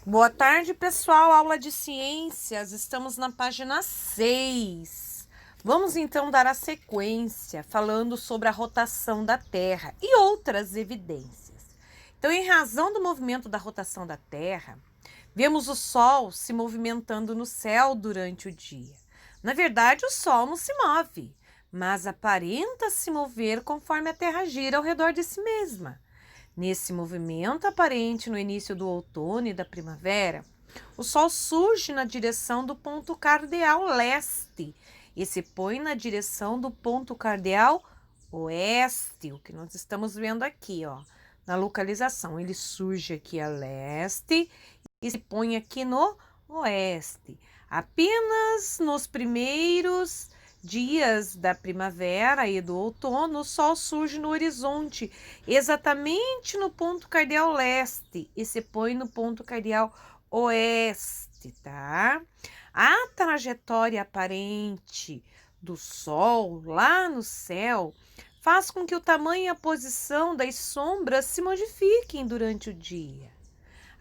Boa tarde, pessoal. Aula de ciências. Estamos na página 6. Vamos então dar a sequência falando sobre a rotação da Terra e outras evidências. Então, em razão do movimento da rotação da Terra, vemos o Sol se movimentando no céu durante o dia. Na verdade, o Sol não se move, mas aparenta se mover conforme a Terra gira ao redor de si mesma. Nesse movimento aparente no início do outono e da primavera, o Sol surge na direção do ponto cardeal leste e se põe na direção do ponto cardeal oeste, o que nós estamos vendo aqui, ó, na localização. Ele surge aqui a leste e se põe aqui no oeste. Apenas nos primeiros dias da primavera e do outono, o Sol surge no horizonte, exatamente no ponto cardeal leste e se põe no ponto cardeal oeste, tá? A trajetória aparente do Sol lá no céu faz com que o tamanho e a posição das sombras se modifiquem durante o dia.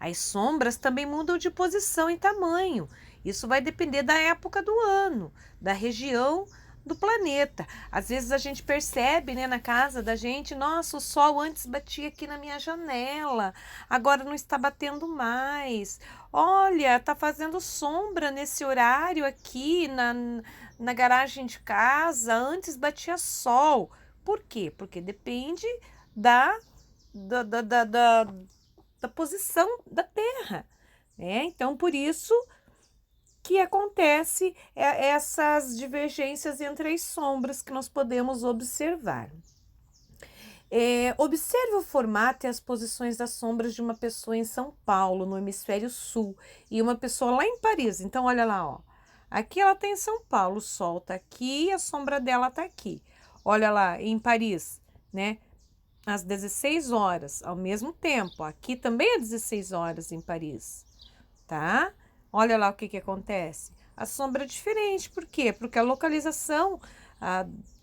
As sombras também mudam de posição e tamanho. Isso vai depender da época do ano, da região do planeta. Às vezes a gente percebe, né, na casa da gente, nossa, o sol antes batia aqui na minha janela, agora não está batendo mais. Olha, tá fazendo sombra nesse horário aqui na garagem de casa, antes batia sol. Por quê? Porque depende da, da, da, da, da da posição da Terra, né? Então, por isso que acontece essas divergências entre as sombras que nós podemos observar. Observe o formato e as posições das sombras de uma pessoa em São Paulo, no hemisfério sul, e uma pessoa lá em Paris. Então, olha lá, ó. Aqui ela está em São Paulo, o sol está aqui, a sombra dela está aqui. Olha lá, em Paris, né? Às 16 horas, ao mesmo tempo. Aqui também é 16 horas em Paris, tá? Olha lá o que acontece. A sombra é diferente, por quê? Porque a localização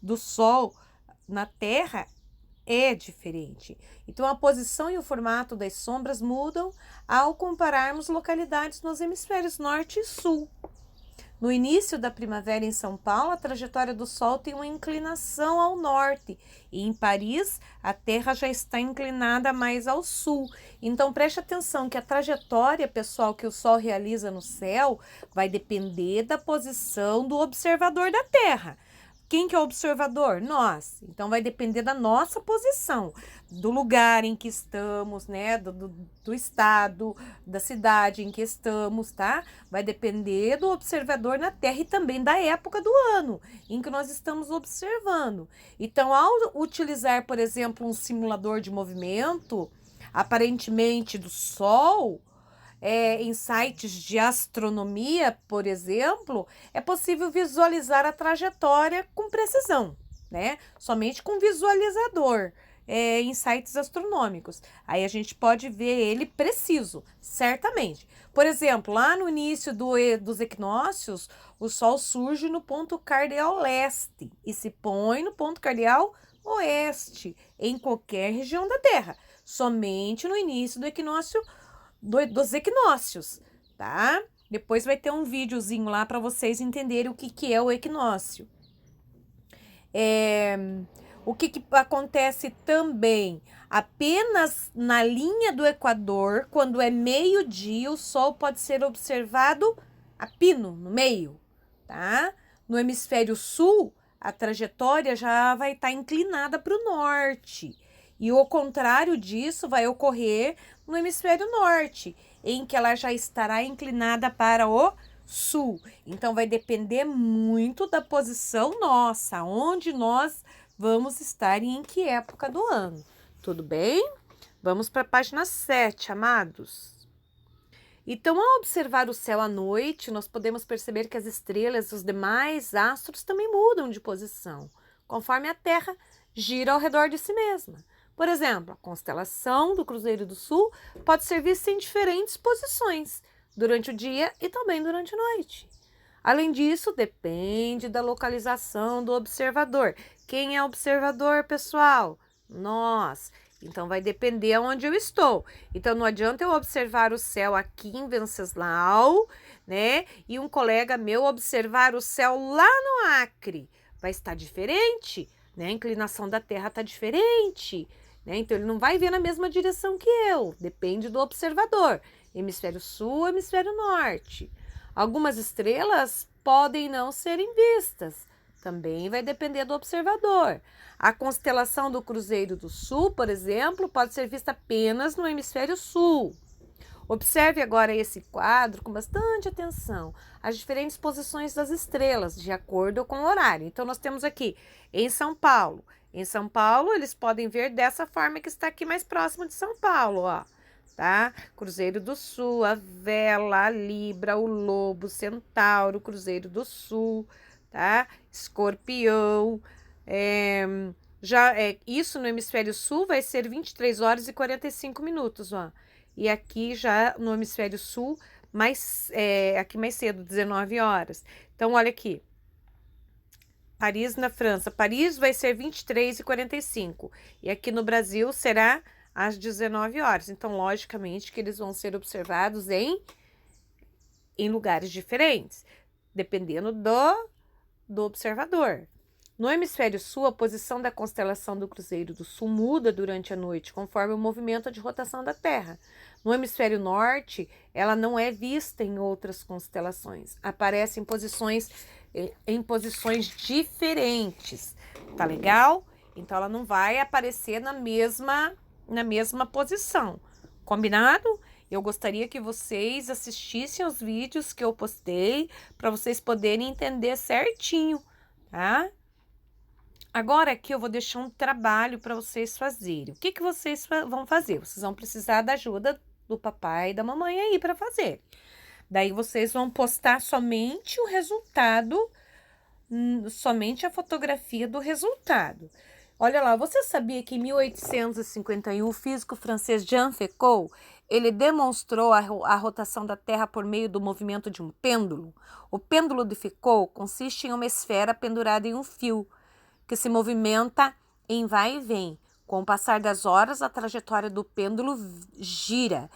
do Sol na Terra é diferente. Então, a posição e o formato das sombras mudam ao compararmos localidades nos hemisférios norte e sul. No início da primavera em São Paulo, a trajetória do Sol tem uma inclinação ao norte e em Paris a Terra já está inclinada mais ao sul. Então preste atenção que a trajetória, pessoal, que o Sol realiza no céu vai depender da posição do observador da Terra. Quem que é o observador? Nós. Então vai depender da nossa posição, do lugar em que estamos, né? Do estado, da cidade em que estamos, tá? Vai depender do observador na Terra e também da época do ano em que nós estamos observando. Então, ao utilizar, por exemplo, um simulador de movimento, aparentemente do Sol, em sites de astronomia, por exemplo, é possível visualizar a trajetória com precisão, né? Somente com visualizador, em sites astronômicos. Aí a gente pode ver ele preciso, certamente. Por exemplo, lá no início dos equinócios, o Sol surge no ponto cardeal leste e se põe no ponto cardeal oeste, em qualquer região da Terra. Somente no início do equinócio dos equinócios, tá? Depois vai ter um videozinho lá para vocês entenderem o que é o equinócio. O que acontece também? Apenas na linha do Equador, quando é meio-dia, o Sol pode ser observado a pino, no meio, tá? No hemisfério sul, a trajetória já vai estar inclinada para o norte. E o contrário disso vai ocorrer no hemisfério norte, em que ela já estará inclinada para o sul. Então, vai depender muito da posição nossa, onde nós vamos estar e em que época do ano. Tudo bem? Vamos para a página 7, amados. Então, ao observar o céu à noite, nós podemos perceber que as estrelas e os demais astros também mudam de posição, conforme a Terra gira ao redor de si mesma. Por exemplo, a constelação do Cruzeiro do Sul pode ser vista em diferentes posições, durante o dia e também durante a noite. Além disso, depende da localização do observador. Quem é observador, pessoal? Nós. Então, vai depender aonde eu estou. Então, não adianta eu observar o céu aqui em Venceslau, né? E um colega meu observar o céu lá no Acre. Vai estar diferente, né? A inclinação da Terra está diferente, né? Então, ele não vai ver na mesma direção que eu. Depende do observador. Hemisfério sul, hemisfério norte. Algumas estrelas podem não serem vistas. Também vai depender do observador. A constelação do Cruzeiro do Sul, por exemplo, pode ser vista apenas no hemisfério sul. Observe agora esse quadro com bastante atenção, as diferentes posições das estrelas, de acordo com o horário. Então, nós temos aqui em São Paulo. Em São Paulo, eles podem ver dessa forma que está aqui mais próximo de São Paulo, ó. Tá? Cruzeiro do Sul, a Vela, a Libra, o Lobo, Centauro, Cruzeiro do Sul, tá? Escorpião. Isso no hemisfério sul vai ser 23 horas e 45 minutos, ó. E aqui já no hemisfério sul, aqui mais cedo, 19 horas. Então, olha aqui. Paris, na França. Paris vai ser 23 e 45. E aqui no Brasil será às 19 horas. Então, logicamente, que eles vão ser observados em lugares diferentes, dependendo do observador. No hemisfério sul, a posição da constelação do Cruzeiro do Sul muda durante a noite, conforme o movimento de rotação da Terra. No hemisfério norte, ela não é vista em outras constelações. Aparece em posições diferentes. Tá legal? Então, ela não vai aparecer na mesma posição. Combinado? Eu gostaria que vocês assistissem aos vídeos que eu postei para vocês poderem entender certinho, tá? Agora aqui eu vou deixar um trabalho para vocês fazerem. O que vocês vão fazer? Vocês vão precisar da ajuda do papai e da mamãe aí para fazer. Daí vocês vão postar somente o resultado, somente a fotografia do resultado. Olha lá, você sabia que em 1851 o físico francês Jean Foucault, ele demonstrou a rotação da Terra por meio do movimento de um pêndulo? O pêndulo de Foucault consiste em uma esfera pendurada em um fio, que se movimenta em vai e vem. Com o passar das horas, a trajetória do pêndulo gira,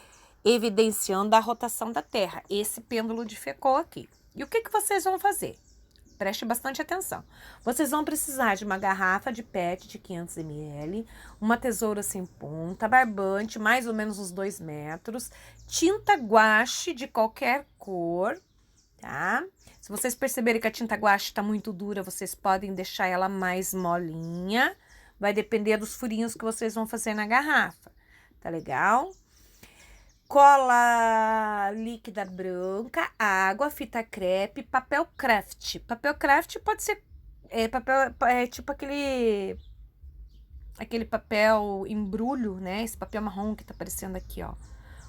evidenciando a rotação da Terra. Esse pêndulo de Foucault aqui. E o que vocês vão fazer? Preste bastante atenção. Vocês vão precisar de uma garrafa de PET de 500 ml, uma tesoura sem ponta, barbante, mais ou menos uns 2 metros, tinta guache de qualquer cor, tá? Se vocês perceberem que a tinta guache está muito dura, vocês podem deixar ela mais molinha. Vai depender dos furinhos que vocês vão fazer na garrafa. Tá legal? Cola líquida branca, água, fita crepe, papel craft. Papel craft pode ser tipo aquele papel embrulho, né? Esse papel marrom que tá aparecendo aqui, ó.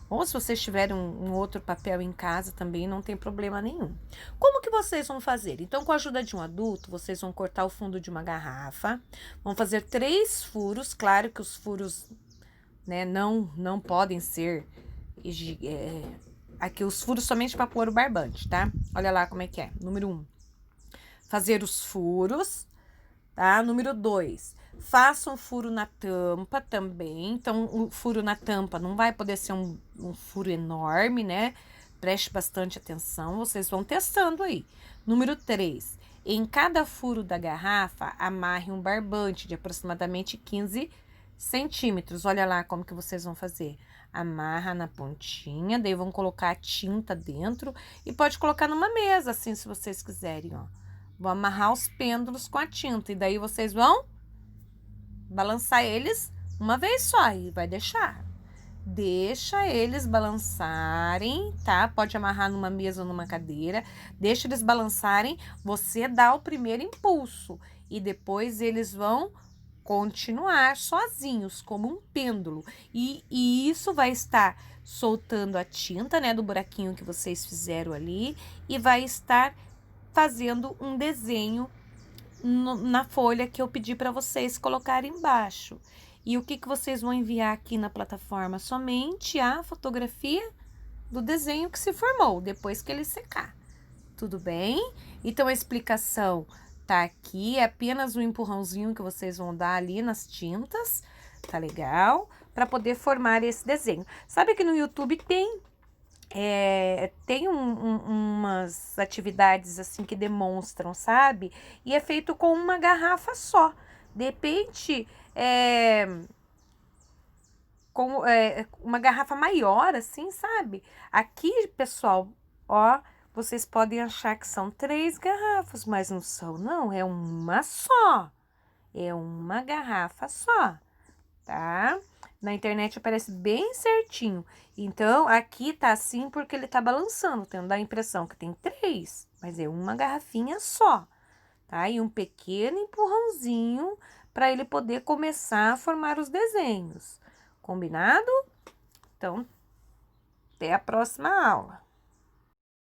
Ou se vocês tiverem um outro papel em casa também, não tem problema nenhum. Como que vocês vão fazer? Então, com a ajuda de um adulto, vocês vão cortar o fundo de uma garrafa, vão fazer 3 furos, claro que os furos, né, não podem ser aqui os furos somente para pôr o barbante, tá? Olha lá como é que é. Número 1, fazer os furos, tá? Número 2, faça um furo na tampa também. Então, o furo na tampa não vai poder ser um furo enorme, né? Preste bastante atenção, vocês vão testando aí. Número 3, em cada furo da garrafa, amarre um barbante de aproximadamente 15 centímetros. Olha lá como que vocês vão fazer. Amarra na pontinha, daí vão colocar a tinta dentro e pode colocar numa mesa, assim, se vocês quiserem, ó. Vou amarrar os pêndulos com a tinta e daí vocês vão balançar eles uma vez só e vai deixar. Deixa eles balançarem, tá? Pode amarrar numa mesa ou numa cadeira. Deixa eles balançarem, você dá o primeiro impulso e depois eles vão continuar sozinhos, como um pêndulo. E isso vai estar soltando a tinta, né, do buraquinho que vocês fizeram ali e vai estar fazendo um desenho na folha que eu pedi para vocês colocarem embaixo. E o que vocês vão enviar aqui na plataforma? Somente a fotografia do desenho que se formou, depois que ele secar. Tudo bem? Então, a explicação tá aqui, é apenas um empurrãozinho que vocês vão dar ali nas tintas, tá legal? Para poder formar esse desenho. Sabe que no YouTube tem umas atividades assim que demonstram, sabe? E é feito com uma garrafa só. De repente, com uma garrafa maior, assim, sabe? Aqui, pessoal, ó, vocês podem achar que são 3 garrafas, mas não são, não. É uma só. É uma garrafa só, tá? Na internet aparece bem certinho. Então, aqui tá assim porque ele tá balançando, tendo a impressão que tem 3, mas é uma garrafinha só, tá? E um pequeno empurrãozinho para ele poder começar a formar os desenhos. Combinado? Então, até a próxima aula.